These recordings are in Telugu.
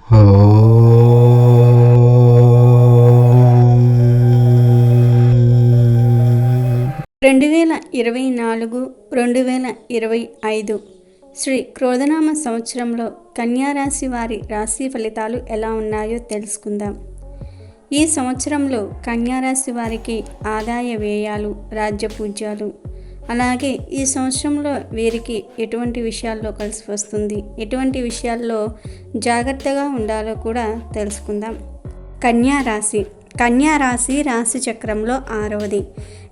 2024 2025 శ్రీ క్రోధనామ సంవత్సరంలో కన్యారాశి వారి రాశి ఫలితాలు ఎలా ఉన్నాయో తెలుసుకుందాం. ఈ సంవత్సరంలో కన్యారాశి వారికి ఆదాయ వ్యయాలు, రాజ్యపూజ్యాలు, అలాగే ఈ సంవత్సరంలో వీరికి ఎటువంటి విషయాల్లో కలిసి వస్తుంది, ఎటువంటి విషయాల్లో జాగ్రత్తగా ఉండాలో కూడా తెలుసుకుందాం. కన్యారాశి రాశి చక్రంలో 6వది.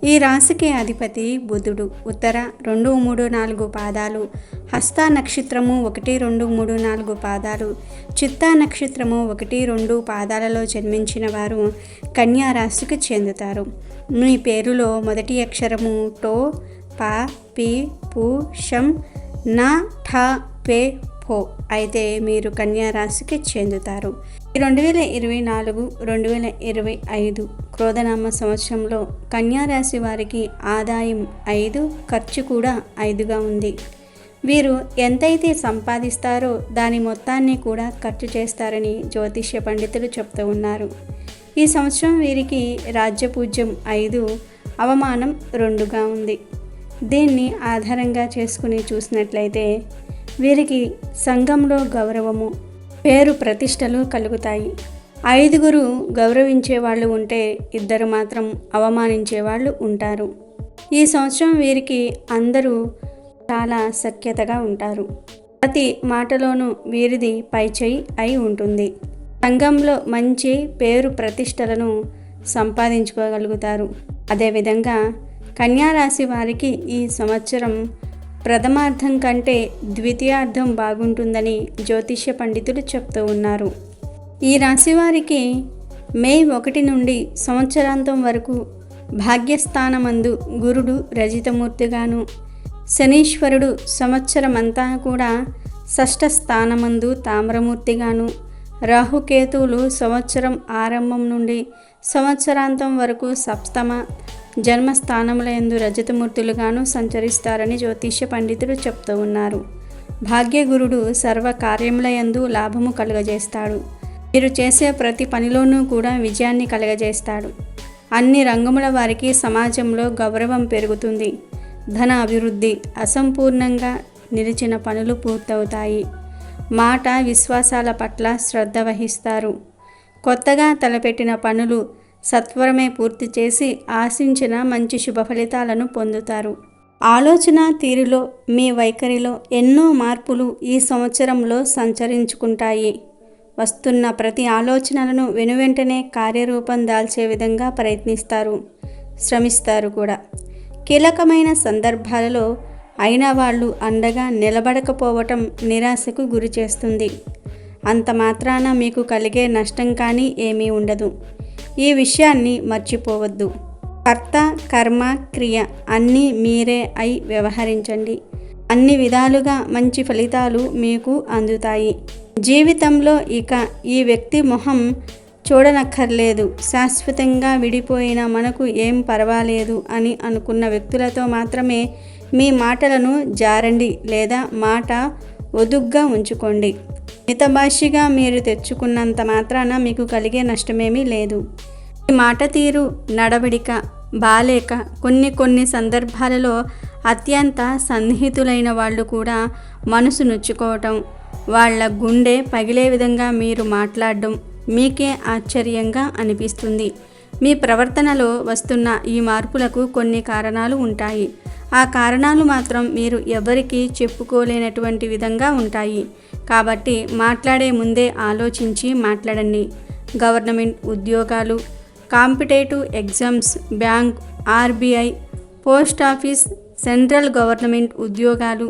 ఈ రాశికి అధిపతి బుధుడు. ఉత్తర 2, 3, 4 పాదాలు, హస్త నక్షత్రము 1, 2, 3, 4 పాదాలు, చిత్తా నక్షత్రము 1, 2 పాదాలలో జన్మించిన వారు కన్యారాశికి చెందుతారు. మీ పేరులో మొదటి అక్షరము టో, పా, పి, పు, షం, నా, ఠ, పే, పో అయితే మీరు కన్యారాశికి చెందుతారు. 2024 2025 క్రోధనామ సంవత్సరంలో కన్యారాశి వారికి ఆదాయం 5, ఖర్చు కూడా 5గా ఉంది. వీరు ఎంతైతే సంపాదిస్తారో దాని మొత్తాన్ని కూడా ఖర్చు చేస్తారని జ్యోతిష్య పండితులు చెప్తూ ఉన్నారు. ఈ సంవత్సరం వీరికి రాజ్యపూజ్యం 5, అవమానం 2గా ఉంది. దీన్ని ఆధారంగా చేసుకుని చూసినట్లయితే వీరికి సంఘంలో గౌరవము, పేరు ప్రతిష్టలు కలుగుతాయి. 5 గౌరవించే వాళ్ళు ఉంటే 2 మాత్రం అవమానించే వాళ్ళు ఉంటారు. ఈ సంవత్సరం వీరికి అందరూ చాలా సఖ్యతగా ఉంటారు. ప్రతి మాటలోనూ వీరిది పైచేయి అయి ఉంటుంది. సంఘంలో మంచి పేరు ప్రతిష్టలను సంపాదించుకోగలుగుతారు. అదేవిధంగా కన్యారాశి వారికి ఈ సంవత్సరం ప్రథమార్థం కంటే ద్వితీయార్థం బాగుంటుందని జ్యోతిష్య పండితులు చెప్తూ ఉన్నారు. ఈ రాశి వారికి మే 1 నుండి సంవత్సరాంతం వరకు భాగ్యస్థానమందు గురుడు రజితమూర్తిగాను, శనీశ్వరుడు సంవత్సరమంతా కూడా షష్ఠ స్థానమందు తామ్రమూర్తిగాను, రాహుకేతువులు సంవత్సరం ఆరంభం నుండి సంవత్సరాంతం వరకు సప్తమ జన్మస్థానములందు రజతమూర్తులుగాను సంచరిస్తారని జ్యోతిష్య పండితులు చెప్తూ ఉన్నారు. భాగ్యగురుడు సర్వ కార్యములయందు లాభము కలుగజేస్తాడు. మీరు చేసే ప్రతి పనిలోనూ కూడా విజయాన్ని కలుగజేస్తాడు. అన్ని రంగముల వారికి సమాజంలో గౌరవం పెరుగుతుంది. ధన అభివృద్ధి, అసంపూర్ణంగా నిలిచిన పనులు పూర్తవుతాయి. మాట విశ్వాసాల పట్ల శ్రద్ధ వహిస్తారు. కొత్తగా తలపెట్టిన పనులు సత్వరమే పూర్తి చేసి ఆశించిన మంచి శుభ ఫలితాలను పొందుతారు. ఆలోచన తీరులో, మీ వైఖరిలో ఎన్నో మార్పులు ఈ సంవత్సరంలో సంచరించుకుంటాయి. వస్తున్న ప్రతి ఆలోచనలను వెనువెంటనే కార్యరూపం దాల్చే విధంగా ప్రయత్నిస్తారు, శ్రమిస్తారు కూడా. కీలకమైన సందర్భాలలో అయిన వాళ్ళు అండగా నిలబడకపోవటం నిరాశకు గురి చేస్తుంది. అంత మాత్రాన మీకు కలిగే నష్టం కానీ ఏమీ ఉండదు. ఈ విషయాన్ని మర్చిపోవద్దు. కర్త, కర్మ, క్రియ అన్నీ మీరే అయి వ్యవహరించండి. అన్ని విధాలుగా మంచి ఫలితాలు మీకు అందుతాయి. జీవితంలో ఇక ఈ వ్యక్తి మొహం చూడనక్కర్లేదు. శాశ్వతంగా విడిపోయిన మనకు ఏం పర్వాలేదు అని అనుకున్న వ్యక్తులతో మాత్రమే మీ మాటలను జారండి లేదా మాట ఒదుగ్గా ఉంచుకోండి. మితభాషిగా మీరు తెచ్చుకున్నంత మాత్రాన మీకు కలిగే నష్టమేమీ లేదు. ఈ మాట తీరు, నడవడిక బాలేక కొన్ని సందర్భాలలో అత్యంత సన్నిహితులైన వాళ్ళు కూడా మనసు నొచ్చుకోవటం, వాళ్ళ గుండె పగిలే విధంగా మీరు మాట్లాడడం మీకే ఆశ్చర్యంగా అనిపిస్తుంది. మీ ప్రవర్తనలో వస్తున్న ఈ మార్పులకు కొన్ని కారణాలు ఉంటాయి. ఆ కారణాలు మాత్రం మీరు ఎవరికీ చెప్పుకోలేనటువంటి విధంగా ఉంటాయి. కాబట్టి మాట్లాడే ముందే ఆలోచించి మాట్లాడండి. గవర్నమెంట్ ఉద్యోగాలు, competitive exams, bank, RBI, post office, central government ఉద్యోగాలు,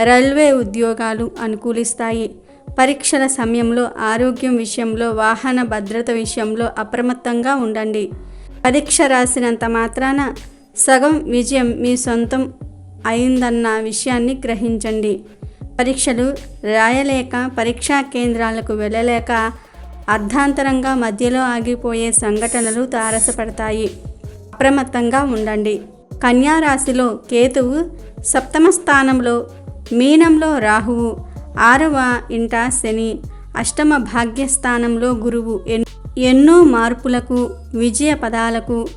రైల్వే ఉద్యోగాలు అనుకూలిస్తాయి. పరీక్షల సమయంలో ఆరోగ్యం విషయంలో, వాహన భద్రత విషయంలో అప్రమత్తంగా ఉండండి. పరీక్ష రాసినంత మాత్రాన సగం విజయం మీ సొంతం అయిందన్న విషయాన్ని గ్రహించండి. పరీక్షలు రాయలేక, పరీక్షా కేంద్రాలకు వెళ్ళలేక అర్ధాంతరంగా మధ్యలో ఆగిపోయే సంఘటనలు తారసపడతాయి. అప్రమత్తంగా ఉండండి. కన్యా రాశిలో కేతువు, సప్తమ స్థానంలో మీనంలో రాహువు, 6వ ఇంట శని, అష్టమ భాగ్యస్థానంలో గురువు ఎన్నో మార్పులకు, విజయ పదాలకు,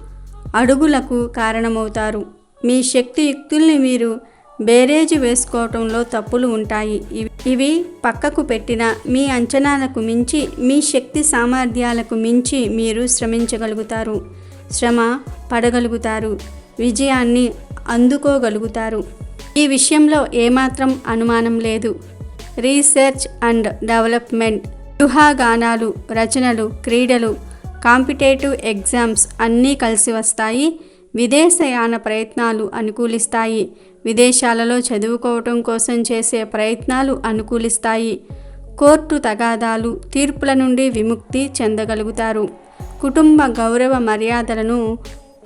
అడుగులకు కారణమవుతారు. మీ శక్తియుక్తుల్ని మీరు బేరేజు వేసుకోవటంలో తప్పులు ఉంటాయి. ఇవి పక్కకు పెట్టిన మీ అంచనాలకు మించి, మీ శక్తి సామర్థ్యాలకు మించి మీరు శ్రమించగలుగుతారు, శ్రమ పడగలుగుతారు, విజయాన్ని అందుకోగలుగుతారు. ఈ విషయంలో ఏమాత్రం అనుమానం లేదు. రీసెర్చ్ అండ్ డెవలప్మెంట్, ఊహాగానాలు, రచనలు, క్రీడలు, కాంపిటేటివ్ ఎగ్జామ్స్ అన్నీ కలిసి వస్తాయి. విదేశయాన ప్రయత్నాలు అనుకూలిస్తాయి. విదేశాలలో చదువుకోవటం కోసం చేసే ప్రయత్నాలు అనుకూలిస్తాయి. కోర్టు తగాదాలు, తీర్పుల నుండి విముక్తి చెందగలుగుతారు. కుటుంబ గౌరవ మర్యాదలను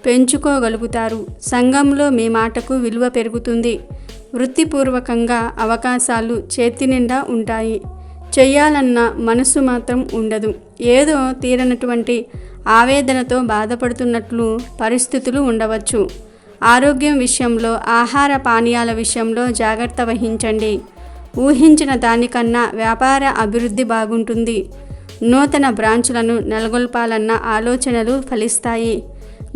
పెంచుకోగలుగుతారు. సంఘంలో మీ మాటకు విలువ పెరుగుతుంది. వృత్తిపూర్వకంగా అవకాశాలు చేతినిండా ఉంటాయి. చెయ్యాలన్న మనసు మాత్రం ఉండదు. ఏదో తీరనటువంటి ఆవేదనతో బాధపడుతున్నట్లు పరిస్థితులు ఉండవచ్చు. ఆరోగ్యం విషయంలో, ఆహార పానీయాల విషయంలో జాగ్రత్త వహించండి. ఊహించిన దానికన్నా వ్యాపార అభివృద్ధి బాగుంటుంది. నూతన బ్రాంచులను నెలకొల్పాలన్న ఆలోచనలు ఫలిస్తాయి.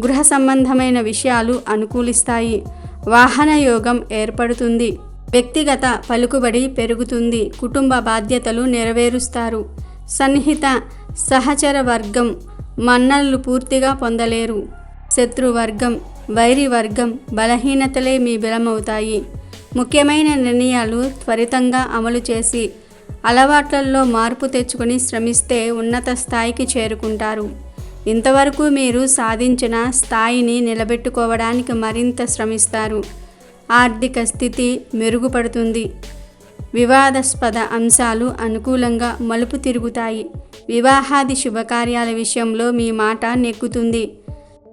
గృహ సంబంధమైన విషయాలు అనుకూలిస్తాయి. వాహన యోగం ఏర్పడుతుంది. వ్యక్తిగత పలుకుబడి పెరుగుతుంది. కుటుంబ బాధ్యతలు నెరవేరుస్తారు. సన్నిహిత సహచర వర్గం మన్ననలు పూర్తిగా పొందలేరు. శత్రువర్గం, వైరి వర్గం బలహీనతలే మీ బలమవుతాయి. ముఖ్యమైన నిర్ణయాలు త్వరితంగా అమలు చేసి అలవాట్లలో మార్పు తెచ్చుకొని శ్రమిస్తే ఉన్నత స్థాయికి చేరుకుంటారు. ఇంతవరకు మీరు సాధించిన స్థాయిని నిలబెట్టుకోవడానికి మరింత శ్రమిస్తారు. ఆర్థిక స్థితి మెరుగుపడుతుంది. వివాదాస్పద అంశాలు అనుకూలంగా మలుపు తిరుగుతాయి. వివాహాది శుభకార్యాల విషయంలో మీ మాట నెక్కుతుంది.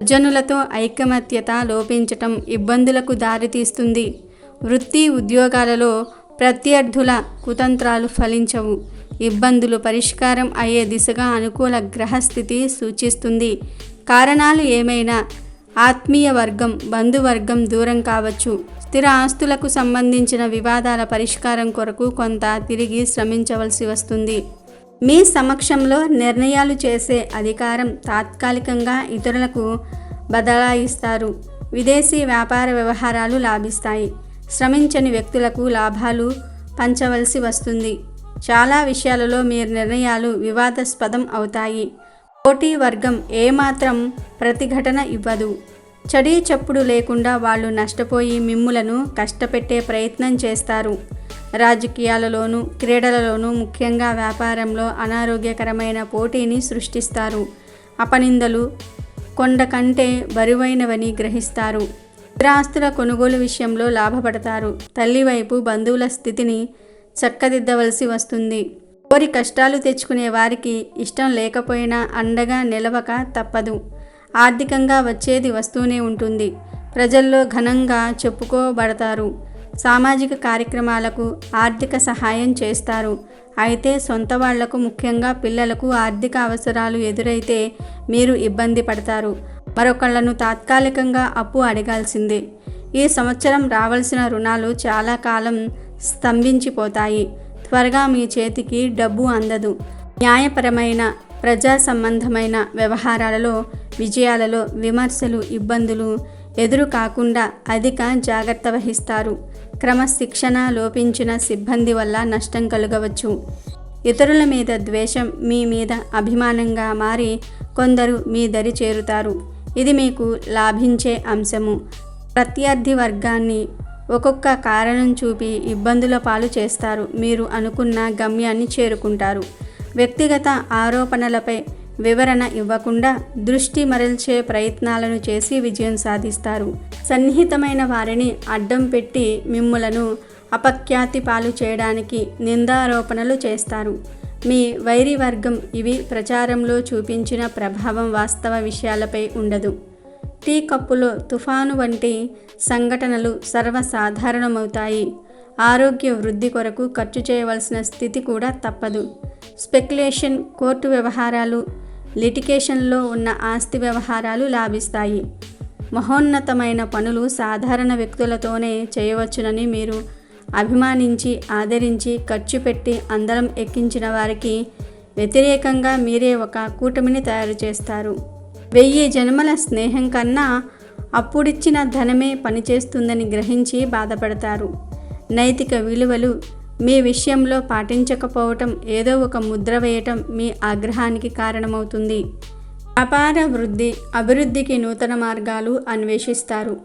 జనులతో ఐకమత్యత లోపించటం ఇబ్బందులకు దారితీస్తుంది. వృత్తి ఉద్యోగాలలో ప్రత్యర్థుల కుతంత్రాలు ఫలించవు. ఇబ్బందులు పరిష్కారం అయ్యే దిశగా అనుకూల గ్రహస్థితి సూచిస్తుంది. కారణాలు ఏమైనా ఆత్మీయ వర్గం, బంధువర్గం దూరం కావచ్చు. స్థిర ఆస్తులకు సంబంధించిన వివాదాల పరిష్కారం కొరకు కొంత తిరిగి శ్రమించవలసి వస్తుంది. మీ సమక్షంలో నిర్ణయాలు చేసే అధికారం తాత్కాలికంగా ఇతరులకు బదలాయిస్తారు. విదేశీ వ్యాపార వ్యవహారాలు లాభిస్తాయి. శ్రమించని వ్యక్తులకు లాభాలు పంచవలసి వస్తుంది. చాలా విషయాలలో మీ నిర్ణయాలు వివాదాస్పదం అవుతాయి. పోటీ వర్గం ఏమాత్రం ప్రతిఘటన ఇవ్వదు. చడీ చప్పుడు లేకుండా వాళ్ళు నష్టపోయి మిమ్ములను కష్టపెట్టే ప్రయత్నం చేస్తారు. రాజకీయాలలోనూ, క్రీడలలోనూ, ముఖ్యంగా వ్యాపారంలో అనారోగ్యకరమైన పోటీని సృష్టిస్తారు. అపనిందలు కొండ కంటే బరువైనవని గ్రహిస్తారు. స్థిరాస్తుల కొనుగోలు విషయంలో లాభపడతారు. తల్లి వైపు బంధువుల స్థితిని చక్కదిద్దవలసి వస్తుంది. కోరి కష్టాలు తెచ్చుకునే వారికి ఇష్టం లేకపోయినా అండగా నిలవక తప్పదు. ఆర్థికంగా వచ్చేది వస్తూనే ఉంటుంది. ప్రజల్లో ఘనంగా చెప్పుకోబడతారు. సామాజిక కార్యక్రమాలకు ఆర్థిక సహాయం చేస్తారు. అయితే సొంత వాళ్లకు, ముఖ్యంగా పిల్లలకు ఆర్థిక అవసరాలు ఎదురైతే మీరు ఇబ్బంది పడతారు. మరొకళ్లను తాత్కాలికంగా అప్పు అడగాల్సిందే. ఈ సంవత్సరం రావాల్సిన రుణాలు చాలా కాలం స్తంభించిపోతాయి. త్వరగా మీ చేతికి డబ్బు అందదు. న్యాయపరమైన, ప్రజా సంబంధమైన వ్యవహారాలలో, విజయాలలో విమర్శలు, ఇబ్బందులు ఎదురు కాకుండా అధిక జాగ్రత్త వహిస్తారు. క్రమశిక్షణ లోపించిన సిబ్బంది వల్ల నష్టం కలుగవచ్చు. ఇతరుల మీద ద్వేషం మీ మీద అభిమానంగా మారి కొందరు మీ దరి చేరుతారు. ఇది మీకు లాభించే అంశము. ప్రత్యర్థి వర్గాన్ని ఒక్కొక్క కారణం చూపి ఇబ్బందుల పాలు చేస్తారు. మీరు అనుకున్న గమ్యాన్ని చేరుకుంటారు. వ్యక్తిగత ఆరోపణలపై వివరణ ఇవ్వకుండా దృష్టి మరల్చే ప్రయత్నాలను చేసి విజయం సాధిస్తారు. సన్నిహితమైన వారిని అడ్డం పెట్టి మిమ్ములను అపఖ్యాతి పాలు చేయడానికి నిందారోపణలు చేస్తారు. మీ వైరి వర్గం ఇవి ప్రచారంలో చూపించిన ప్రభావం వాస్తవ విషయాలపై ఉండదు. టీ కప్పులో తుఫాను వంటి సంఘటనలు సర్వసాధారణమవుతాయి. ఆరోగ్య వృద్ధి కొరకు ఖర్చు చేయవలసిన స్థితి కూడా తప్పదు. స్పెక్యులేషన్, కోర్టు వ్యవహారాలు, లిటిగేషన్లో ఉన్న ఆస్తి వ్యవహారాలు లాభిస్తాయి. మహోన్నతమైన పనులు సాధారణ వ్యక్తులతోనే చేయవచ్చునని మీరు అభిమానించి ఆదరించి ఖర్చు పెట్టి అందరం ఎక్కించిన వారికి వ్యతిరేకంగా మీరే ఒక కూటమిని తయారు చేస్తారు. 1000 జన్మల స్నేహం కన్నా అప్పుడిచ్చిన ధనమే పనిచేస్తుందని గ్రహించి బాధపడతారు. నైతిక విలువలు మీ విషయంలో పాటించకపోవటం, ఏదో ఒక ముద్ర వేయటం మీ ఆగ్రహానికి కారణమవుతుంది. వ్యాపార అభివృద్ధికి నూతన మార్గాలు అన్వేషిస్తారు.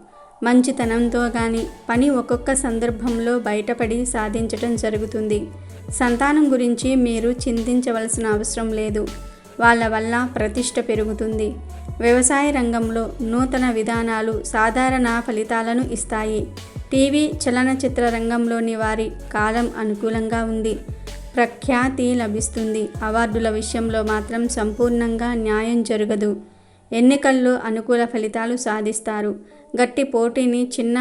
మంచితనంతో కానీ పని ఒక్కొక్క సందర్భంలో బయటపడి సాధించటం జరుగుతుంది. సంతానం గురించి మీరు చింతించవలసిన అవసరం లేదు. వాళ్ళ వల్ల ప్రతిష్ట పెరుగుతుంది. వ్యవసాయ రంగంలో నూతన విధానాలు సాధారణ ఫలితాలను ఇస్తాయి. టీవీ చలనచిత్ర రంగంలోని వారి కాలం అనుకూలంగా ఉంది. ప్రఖ్యాతి లభిస్తుంది. అవార్డుల విషయంలో మాత్రం సంపూర్ణంగా న్యాయం జరగదు. ఎన్నికల్లో అనుకూల ఫలితాలు సాధిస్తారు. గట్టి పోటీని చిన్న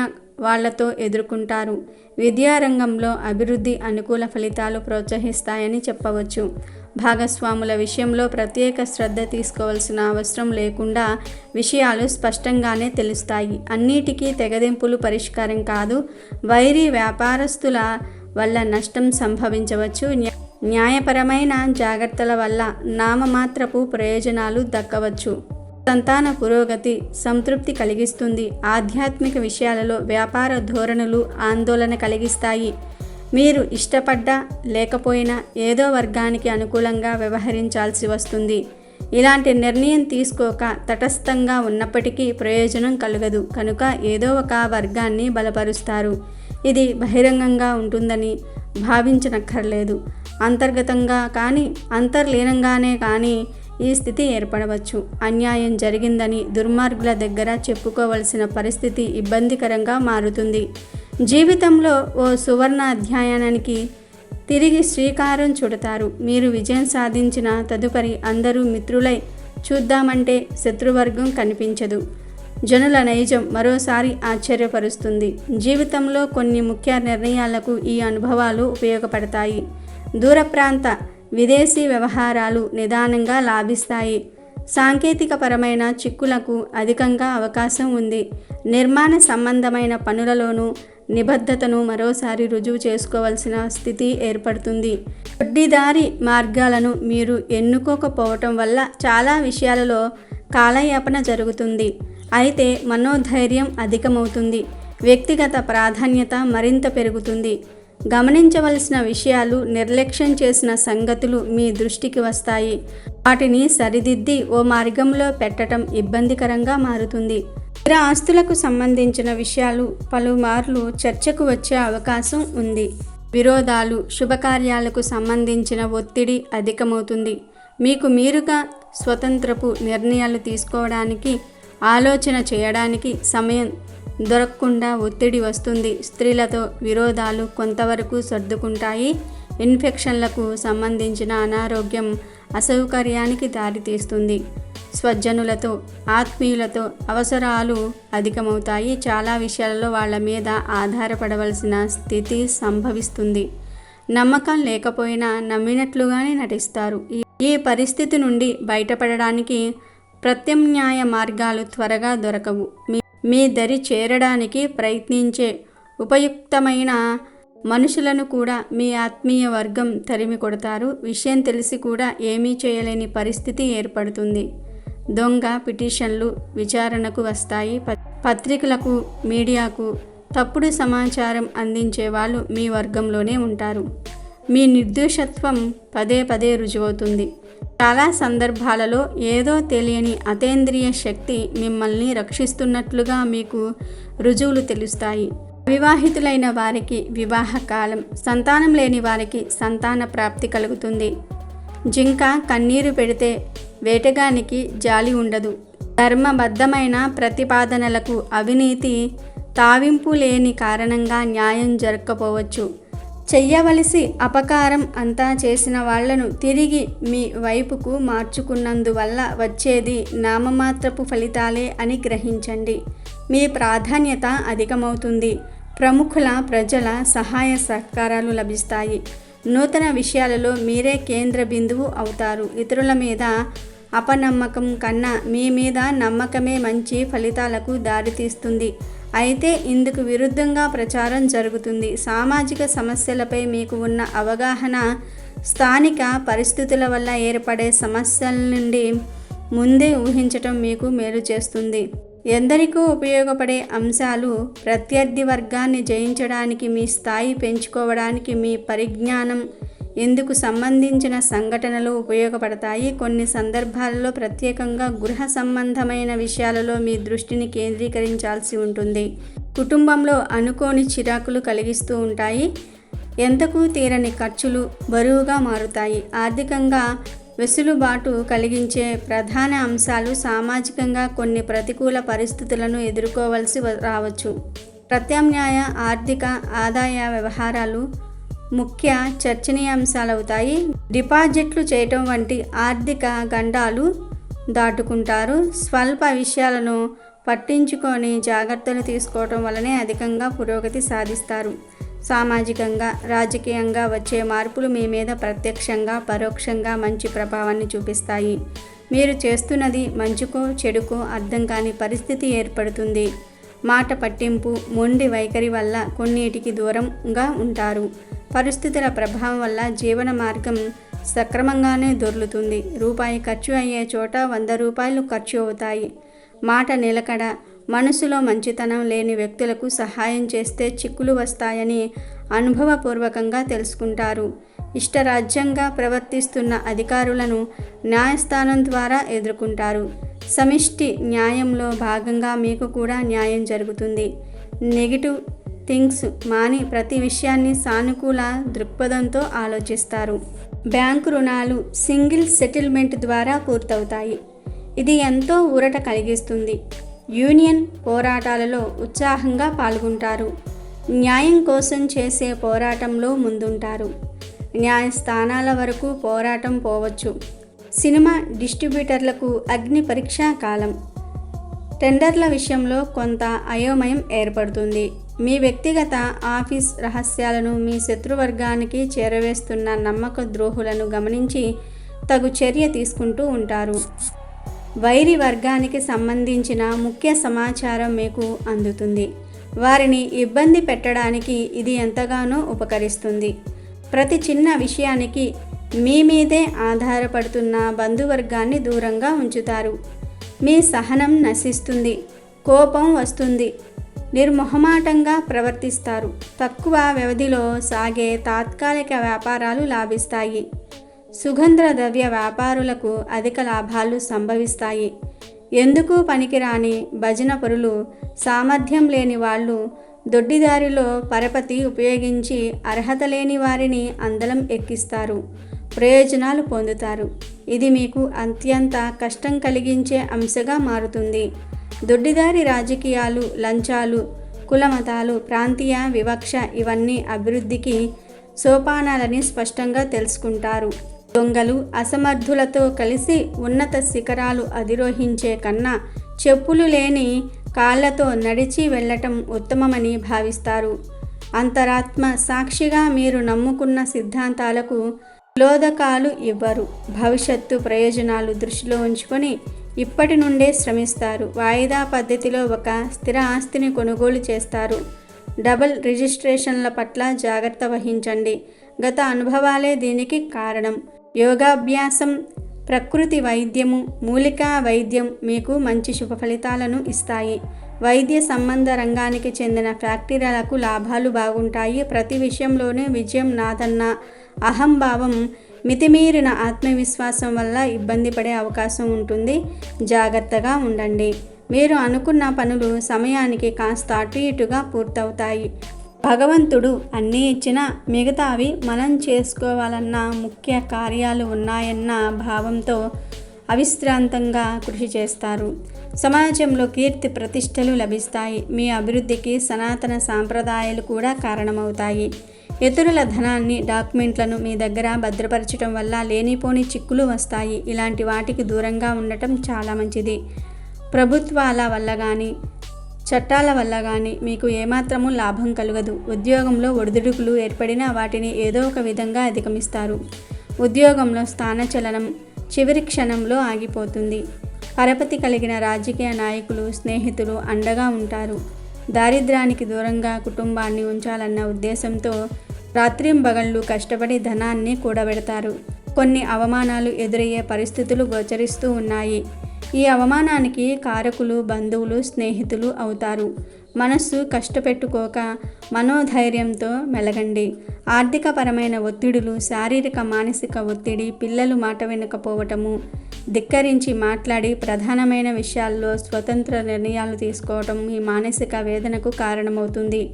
వాళ్లతో ఎదుర్కొంటారు. విద్యారంగంలో అభివృద్ధి అనుకూల ఫలితాలు ప్రోత్సహిస్తాయని చెప్పవచ్చు. భాగస్వాముల విషయంలో ప్రత్యేక శ్రద్ధ తీసుకోవాల్సిన అవసరం లేకుండా విషయాలు స్పష్టంగానే తెలుస్తాయి. అన్నిటికీ తెగదెంపులు పరిష్కారం కాదు. వైరీ వ్యాపారస్తుల వల్ల నష్టం సంభవించవచ్చు. న్యాయపరమైన జాగ్రత్తల వల్ల నామమాత్రపు ప్రయోజనాలు దక్కవచ్చు. సంతాన పురోగతి సంతృప్తి కలిగిస్తుంది. ఆధ్యాత్మిక విషయాలలో వ్యాపార ధోరణులు ఆందోళన కలిగిస్తాయి. మీరు ఇష్టపడ్డా లేకపోయినా ఏదో వర్గానికి అనుకూలంగా వ్యవహరించాల్సి వస్తుంది. ఇలాంటి నిర్ణయం తీసుకోక తటస్థంగా ఉన్నప్పటికీ ప్రయోజనం కలగదు కనుక ఏదో ఒక వర్గాన్ని బలపరుస్తారు. ఇది బహిరంగంగా ఉంటుందని భావించనక్కర్లేదు. అంతర్గతంగా కానీ అంతర్లీనంగానే కానీ ఈ స్థితి ఏర్పడవచ్చు. అన్యాయం జరిగిందని దుర్మార్గుల దగ్గర చెప్పుకోవలసిన పరిస్థితి ఇబ్బందికరంగా మారుతుంది. జీవితంలో ఓ సువర్ణ అధ్యాయానికి తిరిగి శ్రీకారం చుడతారు. మీరు విజయం సాధించిన తదుపరి అందరూ మిత్రులై చూద్దామంటే శత్రువర్గం కనిపించదు. జనుల నైజం మరోసారి ఆశ్చర్యపరుస్తుంది. జీవితంలో కొన్ని ముఖ్య నిర్ణయాలకు ఈ అనుభవాలు ఉపయోగపడతాయి. దూర ప్రాంత విదేశీ వ్యవహారాలు నిదానంగా లాభిస్తాయి. సాంకేతికపరమైన చిక్కులకు అధికంగా అవకాశం ఉంది. నిర్మాణ సంబంధమైన పనులలోనూ నిబద్ధతను మరోసారి రుజువు చేసుకోవాల్సిన స్థితి ఏర్పడుతుంది. దొడ్డిదారి మార్గాలను మీరు ఎన్నుకోకపోవటం వల్ల చాలా విషయాలలో కాలయాపన జరుగుతుంది. అయితే మనోధైర్యం అధికమవుతుంది. వ్యక్తిగత ప్రాధాన్యత మరింత పెరుగుతుంది. గమనించవలసిన విషయాలు, నిర్లక్ష్యం చేసిన సంగతులు మీ దృష్టికి వస్తాయి. వాటిని సరిదిద్ది ఓ మార్గంలో పెట్టడం ఇబ్బందికరంగా మారుతుంది. ఇతర ఆస్తులకు సంబంధించిన విషయాలు పలుమార్లు చర్చకు వచ్చే అవకాశం ఉంది. విరోధాలు, శుభకార్యాలకు సంబంధించిన ఒత్తిడి అధికమవుతుంది. మీకు మీరుగా స్వతంత్రపు నిర్ణయాలు తీసుకోవడానికి, ఆలోచన చేయడానికి సమయం దొరకకుండా ఒత్తిడి వస్తుంది. స్త్రీలతో విరోధాలు కొంతవరకు సర్దుకుంటాయి. ఇన్ఫెక్షన్లకు సంబంధించిన అనారోగ్యం అసౌకర్యానికి దారితీస్తుంది. స్వజనులతో, ఆత్మీయులతో అవసరాలు అధికమవుతాయి. చాలా విషయాలలో వాళ్ళ మీద ఆధారపడవలసిన స్థితి సంభవిస్తుంది. నమ్మకం లేకపోయినా నమ్మినట్లుగానే నటిస్తారు. ఈ పరిస్థితి నుండి బయటపడడానికి ప్రత్యామ్నాయ మార్గాలు త్వరగా దొరకవు. మీ దరి చేరడానికి ప్రయత్నించే ఉపయుక్తమైన మనుషులను కూడా మీ ఆత్మీయ వర్గం తరిమి కొడతారు. విషయం తెలిసి కూడా ఏమీ చేయలేని పరిస్థితి ఏర్పడుతుంది. దొంగ పిటిషన్లు విచారణకు వస్తాయి. పత్రికలకు, మీడియాకు తప్పుడు సమాచారం అందించే వాళ్ళు మీ వర్గంలోనే ఉంటారు. మీ నిర్దోషత్వం పదే పదే రుజువవుతుంది. చాలా సందర్భాలలో ఏదో తెలియని అతీంద్రియ శక్తి మిమ్మల్ని రక్షిస్తున్నట్లుగా మీకు రుజువులు తెలుస్తాయి. వివాహితులైన వారికి వివాహ కాలం, సంతానం లేని వారికి సంతాన ప్రాప్తి కలుగుతుంది. జింక కన్నీరు పెడితే వేటగానికి జాలి ఉండదు. ధర్మబద్ధమైన ప్రతిపాదనలకు అవినీతి తావింపు లేని కారణంగా న్యాయం జరగకపోవచ్చు. చెయ్యవలసి అపకారం అంతా చేసిన వాళ్లను తిరిగి మీ వైపుకు మార్చుకున్నందువల్ల వచ్చేది నామమాత్రపు ఫలితాలే అని గ్రహించండి. మీ ప్రాధాన్యత అధికమవుతుంది. ప్రముఖుల, ప్రజల సహాయ సహకారాలు లభిస్తాయి. నూతన విషయాలలో మీరే కేంద్ర బిందువు అవుతారు. ఇతరుల మీద అపనమ్మకం కన్నా మీ మీద నమ్మకమే మంచి ఫలితాలకు దారితీస్తుంది. అయితే ఇందుకు విరుద్ధంగా ప్రచారం జరుగుతుంది. సామాజిక సమస్యలపై మీకు ఉన్న అవగాహన స్థానిక పరిస్థితుల వల్ల ఏర్పడే సమస్యల నుండి ముందే ఊహించటం మీకు మేలు చేస్తుంది. ఎందరికో ఉపయోగపడే అంశాలు ప్రత్యర్థి వర్గాన్ని జయించడానికి, మీ స్థాయి పెంచుకోవడానికి మీ పరిజ్ఞానం ఎందుకు సంబంధించిన సంఘటనలు ఉపయోగపడతాయి. కొన్ని సందర్భాల్లో ప్రత్యేకంగా గృహ సంబంధమైన విషయాలలో మీ దృష్టిని కేంద్రీకరించాల్సి ఉంటుంది. కుటుంబంలో అనుకోని చిరాకులు కలిగిస్తూ ఉంటాయి. ఎంతకు తీరని ఖర్చులు బరువుగా మారుతాయి. ఆర్థికంగా వెసులుబాటు కలిగించే ప్రధాన అంశాలు సామాజికంగా కొన్ని ప్రతికూల పరిస్థితులను ఎదుర్కోవలసి రావచ్చు. ప్రత్యామ్నాయ ఆర్థిక ఆదాయ వ్యవహారాలు ముఖ్య చర్చనీయాంశాలవుతాయి. డిపాజిట్లు చేయటం వంటి ఆర్థిక గండాలు దాటుకుంటారు. స్వల్ప విషయాలను పట్టించుకొని జాగ్రత్తలు తీసుకోవటం వల్లనే అధికంగా పురోగతి సాధిస్తారు. సామాజికంగా రాజకీయంగా వచ్చే మార్పులు మీ మీద ప్రత్యక్షంగా పరోక్షంగా మంచి ప్రభావాన్ని చూపిస్తాయి. మీరు చేస్తున్నది మంచుకో చెడుకో అర్థం కాని పరిస్థితి ఏర్పడుతుంది. మాట పట్టింపు మొండి వైఖరి వల్ల కొన్నిటికి దూరంగా ఉంటారు. పరిస్థితుల ప్రభావం వల్ల జీవన మార్గం సక్రమంగానే దొర్లుతుంది. రూపాయి ఖర్చు అయ్యే చోట 100 రూపాయలు ఖర్చు అవుతాయి. మాట నిలకడ. మనసులో మంచితనం లేని వ్యక్తులకు సహాయం చేస్తే చిక్కులు వస్తాయని అనుభవపూర్వకంగా తెలుసుకుంటారు. ఇష్టరాజ్యంగా ప్రవర్తిస్తున్న అధికారులను న్యాయస్థానం ద్వారా ఎదుర్కొంటారు. సమిష్టి న్యాయంలో భాగంగా మీకు కూడా న్యాయం జరుగుతుంది. నెగిటివ్ థింగ్స్ మాని ప్రతి విషయాన్ని సానుకూల దృక్పథంతో ఆలోచిస్తారు. బ్యాంకు రుణాలు సింగిల్ సెటిల్మెంట్ ద్వారా పూర్తవుతాయి. ఇది ఎంతో ఊరట కలిగిస్తుంది. యూనియన్ పోరాటాలలో ఉత్సాహంగా పాల్గొంటారు. న్యాయం కోసం చేసే పోరాటంలో ముందుంటారు. న్యాయస్థానాల వరకు పోరాటం పోవచ్చు. సినిమా డిస్ట్రిబ్యూటర్లకు అగ్ని పరీక్షా కాలం. టెండర్ల విషయంలో కొంత అయోమయం ఏర్పడుతుంది. మీ వ్యక్తిగత ఆఫీస్ రహస్యాలను మీ శత్రువర్గానికి చేరవేస్తున్న నమ్మక ద్రోహులను గమనించి తగు చర్య తీసుకుంటూ ఉంటారు. వైరి వర్గానికి సంబంధించిన ముఖ్య సమాచారం మీకు అందుతుంది. వారిని ఇబ్బంది పెట్టడానికి ఇది ఎంతగానో ఉపకరిస్తుంది. ప్రతి చిన్న విషయానికి మీ మీదే ఆధారపడుతున్న బంధువర్గాన్ని దూరంగా ఉంచుతారు. మీ సహనం నశిస్తుంది. కోపం వస్తుంది. నిర్మొహమాటంగా ప్రవర్తిస్తారు. తక్కువ వ్యవధిలో సాగే తాత్కాలిక వ్యాపారాలు లాభిస్తాయి. సుగంధ ద్రవ్య వ్యాపారులకు అధిక లాభాలు సంభవిస్తాయి. ఎందుకు పనికిరాని భజన పరులు, సామర్థ్యం లేని వాళ్ళు దొడ్డిదారిలో పరపతి ఉపయోగించి అర్హత లేని వారిని అందలం ఎక్కిస్తారు. ప్రయోజనాలు పొందుతారు. ఇది మీకు అత్యంత కష్టం కలిగించే అంశంగా మారుతుంది. దొడ్డిదారి రాజకీయాలు, లంచాలు, కులమతాలు, ప్రాంతీయ వివక్ష ఇవన్నీ అభివృద్ధికి సోపానాలని స్పష్టంగా తెలుసుకుంటారు. దొంగలు అసమర్థులతో కలిసి ఉన్నత శిఖరాలు అధిరోహించే కన్నా చెప్పులు లేని కాళ్లతో నడిచి వెళ్ళటం ఉత్తమమని భావిస్తారు. అంతరాత్మ సాక్షిగా మీరు నమ్ముకున్న సిద్ధాంతాలకు లోదకాలు ఇవ్వరు. భవిష్యత్తు ప్రయోజనాలు దృష్టిలో ఉంచుకొని ఇప్పటి నుండే శ్రమిస్తారు. వాయిదా పద్ధతిలో ఒక స్థిర ఆస్తిని కొనుగోలు చేస్తారు. డబుల్ రిజిస్ట్రేషన్ల పట్ల జాగ్రత్త వహించండి. గత అనుభవాలే దీనికి కారణం. యోగాభ్యాసం, ప్రకృతి వైద్యము, మూలికా వైద్యం మీకు మంచి శుభ ఫలితాలను ఇస్తాయి. వైద్య సంబంధ రంగానికి చెందిన ఫ్యాక్టరీలకు లాభాలు బాగుంటాయి. ప్రతి విషయంలోనే విజయం నాదన్న అహంభావం, మితిమీరిన ఆత్మవిశ్వాసం వల్ల ఇబ్బంది పడే అవకాశం ఉంటుంది. జాగ్రత్తగా ఉండండి. మీరు అనుకున్న పనులు సమయానికి కాస్త అటు ఇటుగా పూర్తవుతాయి. భగవంతుడు అన్నీ ఇచ్చినా మిగతావి మనం చేసుకోవాలన్న ముఖ్య కార్యాలు ఉన్నాయన్న భావంతో అవిశ్రాంతంగా కృషి చేస్తారు. సమాజంలో కీర్తి ప్రతిష్టలు లభిస్తాయి. మీ అభివృద్ధికి సనాతన సాంప్రదాయాలు కూడా కారణమవుతాయి. ఇతరుల ధనాన్ని, డాక్యుమెంట్లను మీ దగ్గర భద్రపరచడం వల్ల లేనిపోని చిక్కులు వస్తాయి. ఇలాంటి వాటికి దూరంగా ఉండటం చాలా మంచిది. ప్రభుత్వాల వల్ల కానీ చట్టాల వల్ల కానీ మీకు ఏమాత్రమూ లాభం కలగదు. ఉద్యోగంలో ఒడిదుడుకులు ఏర్పడినా వాటిని ఏదో ఒక విధంగా అధిగమిస్తారు. ఉద్యోగంలో స్థానచలనం చివరి క్షణంలో ఆగిపోతుంది. పరపతి కలిగిన రాజకీయ నాయకులు, స్నేహితులు అండగా ఉంటారు. దారిద్ర్యానికి దూరంగా కుటుంబాన్ని ఉంచాలన్న ఉద్దేశంతో రాత్రింబగళ్ళు కష్టపడి ధనాన్ని కూడబెడతారు. కొన్ని అవమానాలు ఎదురయ్యే పరిస్థితులు గోచరిస్తూ ఉన్నాయి. ఈ అవమానానికి కారకులు బంధువులు, స్నేహితులు అవుతారు. మనస్సు కష్టపెట్టుకోక మనోధైర్యంతో మెలగండి. ఆర్థికపరమైన ఒత్తిడులు, శారీరక మానసిక ఒత్తిడి, పిల్లలు మాట వినకపోవటము, ధిక్కరించి మాట్లాడి ప్రధానమైన విషయాల్లో స్వతంత్ర నిర్ణయాలు తీసుకోవటం ఈ మానసిక వేదనకు కారణమవుతుంది.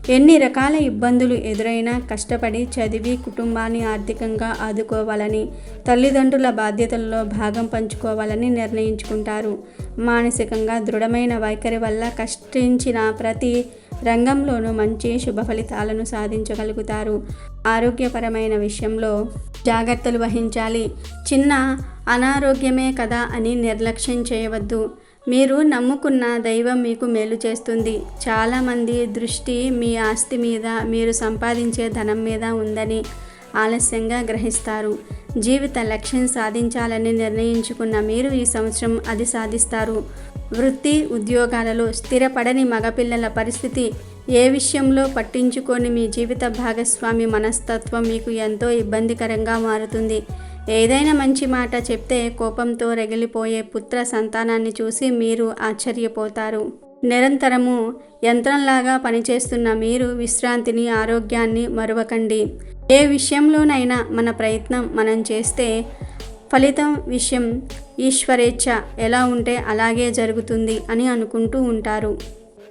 ఎన్ని రకాల ఇబ్బందులు ఎదురైనా కష్టపడి చదివి కుటుంబాన్ని ఆర్థికంగా ఆదుకోవాలని, తల్లిదండ్రుల బాధ్యతల్లో భాగం పంచుకోవాలని నిర్ణయించుకుంటారు. మానసికంగా దృఢమైన వైఖరి వల్ల కష్టించిన ప్రతి రంగంలోనూ మంచి శుభ ఫలితాలను సాధించగలుగుతారు. ఆరోగ్యపరమైన విషయంలో జాగ్రత్తలు వహించాలి. చిన్న అనారోగ్యమే కదా అని నిర్లక్ష్యం చేయవద్దు. మీరు నమ్ముకున్న దైవం మీకు మేలు చేస్తుంది. చాలామంది దృష్టి మీ ఆస్తి మీద, మీరు సంపాదించే ధనం మీద ఉందని ఆలస్యంగా గ్రహిస్తారు. జీవిత లక్ష్యం సాధించాలని నిర్ణయించుకున్న మీరు ఈ సంవత్సరం అది సాధిస్తారు. వృత్తి ఉద్యోగాలలో స్థిరపడని మగపిల్లల పరిస్థితి, ఏ విషయంలో పట్టించుకొని మీ జీవిత భాగస్వామి మనస్తత్వం మీకు ఎంతో ఇబ్బందికరంగా మారుతుంది. ఏదైనా మంచి మాట చెప్తే కోపంతో రగిలిపోయే పుత్ర సంతానాన్ని చూసి మీరు ఆశ్చర్యపోతారు. నిరంతరము యంత్రంలాగా పనిచేస్తున్న మీరు విశ్రాంతిని, ఆరోగ్యాన్ని మరువకండి. ఏ విషయంలోనైనా మన ప్రయత్నం మనం చేస్తే ఫలితం విషయం ఈశ్వరేచ్ఛ ఎలా ఉంటే అలాగే జరుగుతుంది అని అనుకుంటూ ఉంటారు.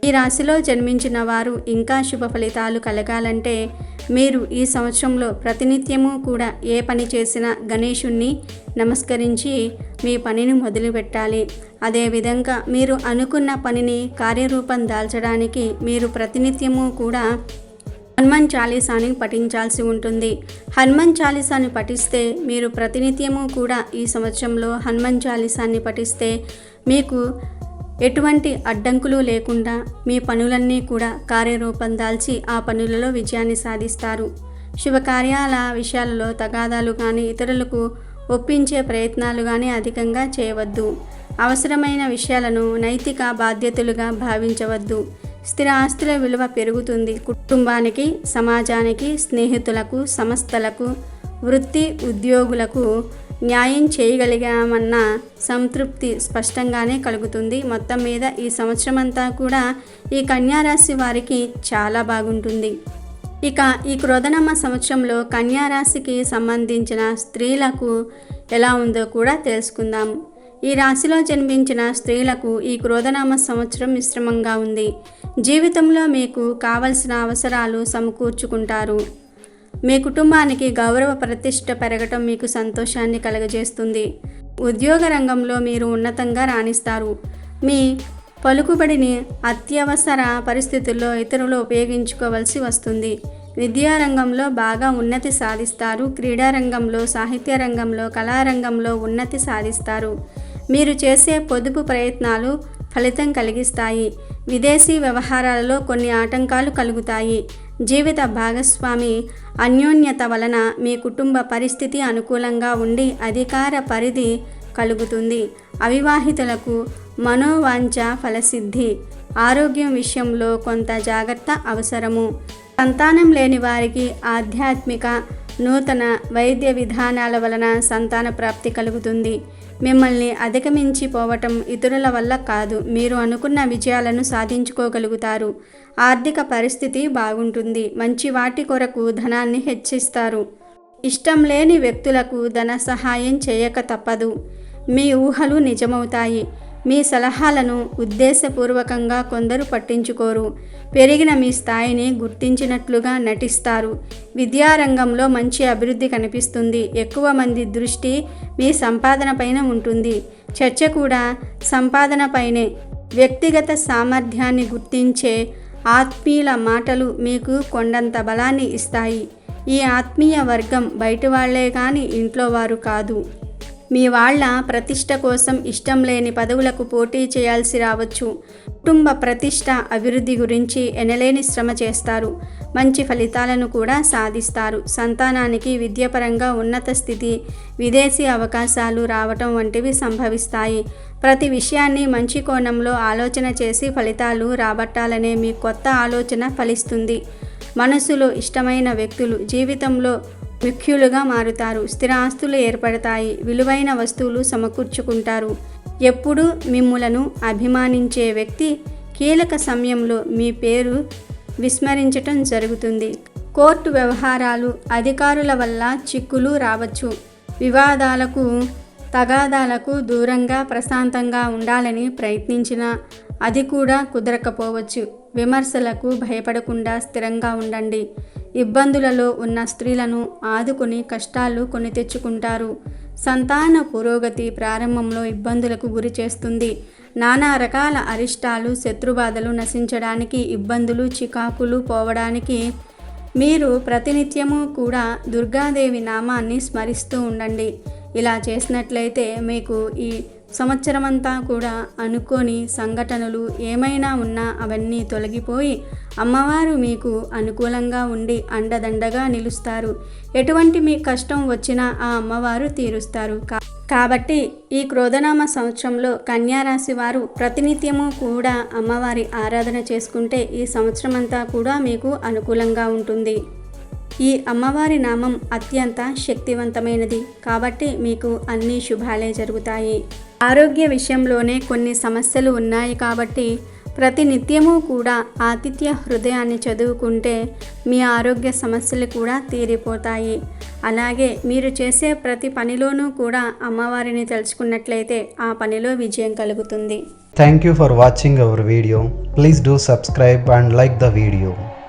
ఈ రాశిలో జన్మించిన వారు ఇంకా శుభ ఫలితాలు కలగాలంటే మీరు ఈ సంవత్సరంలో ప్రతినిత్యము కూడా ఏ పని చేసినా గణేశుణ్ణి నమస్కరించి మీ పనిని మొదలుపెట్టాలి. అదేవిధంగా మీరు అనుకున్న పనిని కార్యరూపం దాల్చడానికి మీరు ప్రతినిత్యము కూడా హనుమాన్ చాలీసాని పఠించాల్సి ఉంటుంది. హనుమాన్ చాలీసాని పఠిస్తే మీరు ప్రతినిత్యము కూడా ఈ సంవత్సరంలో హనుమాన్ చాలీసాన్ని పఠిస్తే మీకు ఎటువంటి అడ్డంకులు లేకుండా మీ పనులన్నీ కూడా కార్యరూపం దాల్చి ఆ పనులలో విజయాన్ని సాధిస్తారు. శుభకార్యాల విషయాలలో తగాదాలు కానీ, ఇతరులకు ఒప్పించే ప్రయత్నాలు కానీ అధికంగా చేయవద్దు. అవసరమైన విషయాలను నైతిక బాధ్యతలుగా భావించవద్దు. స్థిర ఆస్తుల విలువ పెరుగుతుంది. కుటుంబానికి, సమాజానికి, స్నేహితులకు, సంస్థలకు, వృత్తి ఉద్యోగులకు న్యాయం చేయగలిగామన్న సంతృప్తి స్పష్టంగానే కలుగుతుంది. మొత్తం మీద ఈ సంవత్సరం అంతా కూడా ఈ కన్యారాశి వారికి చాలా బాగుంటుంది. ఇక ఈ క్రోధనామ సంవత్సరంలో కన్యారాశికి సంబంధించిన స్త్రీలకు ఎలా ఉందో కూడా తెలుసుకుందాం. ఈ రాశిలో జన్మించిన స్త్రీలకు ఈ క్రోధనామ సంవత్సరం మిశ్రమంగా ఉంది. జీవితంలో మీకు కావలసిన అవసరాలు సమకూర్చుకుంటారు. మీ కుటుంబానికి గౌరవ ప్రతిష్ట పెరగటం మీకు సంతోషాన్ని కలుగజేస్తుంది. ఉద్యోగ రంగంలో మీరు ఉన్నతంగా రాణిస్తారు. మీ పలుకుబడిని అత్యవసర పరిస్థితుల్లో ఇతరులు ఉపయోగించుకోవాల్సి వస్తుంది. విద్యారంగంలో బాగా ఉన్నతి సాధిస్తారు. క్రీడారంగంలో, సాహిత్య రంగంలో, కళారంగంలో ఉన్నతి సాధిస్తారు. మీరు చేసే పొదుపు ప్రయత్నాలు ఫలితం కలిగిస్తాయి. విదేశీ వ్యవహారాలలో కొన్ని ఆటంకాలు కలుగుతాయి. జీవిత భాగస్వామి అన్యోన్యత వలన మీ కుటుంబ పరిస్థితి అనుకూలంగా ఉండి అధికార పరిధి కలుగుతుంది. అవివాహితులకు మనోవాంఛ ఫలసిద్ధి. ఆరోగ్యం విషయంలో కొంత జాగ్రత్త అవసరము. సంతానం లేని వారికి ఆధ్యాత్మిక నూతన వైద్య విధానాల వలన సంతాన ప్రాప్తి కలుగుతుంది. మిమ్మల్ని అధిగమించిపోవటం ఇతరుల వల్ల కాదు, మీరు అనుకున్న విజయాలను సాధించుకోగలుగుతారు. ఆర్థిక పరిస్థితి బాగుంటుంది. మంచి వాటి కొరకు ధనాన్ని హెచ్చిస్తారు. ఇష్టం లేని వ్యక్తులకు ధన సహాయం చేయక తప్పదు. మీ ఊహలు నిజమవుతాయి. మీ సలహాలను ఉద్దేశపూర్వకంగా కొందరు పట్టించుకోరు. పెరిగిన మీ స్థాయిని గుర్తించినట్లుగా నటిస్తారు. విద్యారంగంలో మంచి అభివృద్ధి కనిపిస్తుంది. ఎక్కువ మంది దృష్టి మీ సంపాదన పైన ఉంటుంది. చర్చ కూడా సంపాదన పైనే. వ్యక్తిగత సామర్థ్యాన్ని గుర్తించే ఆత్మీయుల మాటలు మీకు కొండంత బలాన్ని ఇస్తాయి. ఈ ఆత్మీయ వర్గం బయట వాళ్లే కానీ ఇంట్లో వారు కాదు. మీ వాళ్ళ ప్రతిష్ట కోసం ఇష్టం లేని పదవులకు పోటీ చేయాల్సి రావచ్చు. కుటుంబ ప్రతిష్ట అభివృద్ధి గురించి ఎనలేని శ్రమ చేస్తారు. మంచి ఫలితాలను కూడా సాధిస్తారు. సంతానానికి విద్యాపరంగా ఉన్నత స్థితి, విదేశీ అవకాశాలు రావటం వంటివి సంభవిస్తాయి. ప్రతి విషయాన్ని మంచి కోణంలో ఆలోచన చేసి ఫలితాలు రాబట్టాలనే మీ కొత్త ఆలోచన ఫలిస్తుంది. మనసులో ఇష్టమైన వ్యక్తులు జీవితంలో ముఖ్యులుగా మారుతారు. స్థిర ఆస్తులు ఏర్పడతాయి. విలువైన వస్తువులు సమకూర్చుకుంటారు. ఎప్పుడూ మిమ్ములను అభిమానించే వ్యక్తి కీలక సమయంలో మీ పేరు విస్మరించటం జరుగుతుంది. కోర్టు వ్యవహారాలు, అధికారుల వల్ల చిక్కులు రావచ్చు. వివాదాలకు, తగాదాలకు దూరంగా ప్రశాంతంగా ఉండాలని ప్రయత్నించినా అది కూడా కుదరకపోవచ్చు. విమర్శలకు భయపడకుండా స్థిరంగా ఉండండి. ఇబ్బందులలో ఉన్న స్త్రీలను ఆదుకుని కష్టాలు కొని తెచ్చుకుంటారు. సంతాన పురోగతి ప్రారంభంలో ఇబ్బందులకు గురి చేస్తుంది. నానా రకాల అరిష్టాలు, శత్రుబాధలు నశించడానికి, ఇబ్బందులు, చికాకులు పోవడానికి మీరు ప్రతినిత్యము కూడా దుర్గాదేవి నామాన్ని స్మరిస్తూ ఉండండి. ఇలా చేసినట్లయితే మీకు ఈ సంవత్సరమంతా కూడా అనుకోని సంఘటనలు ఏమైనా ఉన్నా అవన్నీ తొలగిపోయి అమ్మవారు మీకు అనుకూలంగా ఉండి అండదండగా నిలుస్తారు. ఎటువంటి మీ కష్టం వచ్చినా ఆ అమ్మవారు తీరుస్తారు. కాబట్టి ఈ క్రోధనామ సంవత్సరంలో కన్యారాశి వారు ప్రతినిత్యము కూడా అమ్మవారి ఆరాధన చేసుకుంటే ఈ సంవత్సరమంతా కూడా మీకు అనుకూలంగా ఉంటుంది. ఈ అమ్మవారి నామం అత్యంత శక్తివంతమైనది కాబట్టి మీకు అన్ని శుభాలే జరుగుతాయి. ఆరోగ్య విషయంలోనే కొన్ని సమస్యలు ఉన్నాయి కాబట్టి ప్రతినిత్యము కూడా ఆతిథ్య హృదయాన్ని చదువుకుంటే మీ ఆరోగ్య సమస్యలు కూడా తీరిపోతాయి. అలాగే మీరు చేసే ప్రతి పనిలోనూ కూడా అమ్మవారిని తలుచుకున్నట్లయితే ఆ పనిలో విజయం కలుగుతుంది. Thank you for watching our video. Please do subscribe and like the video.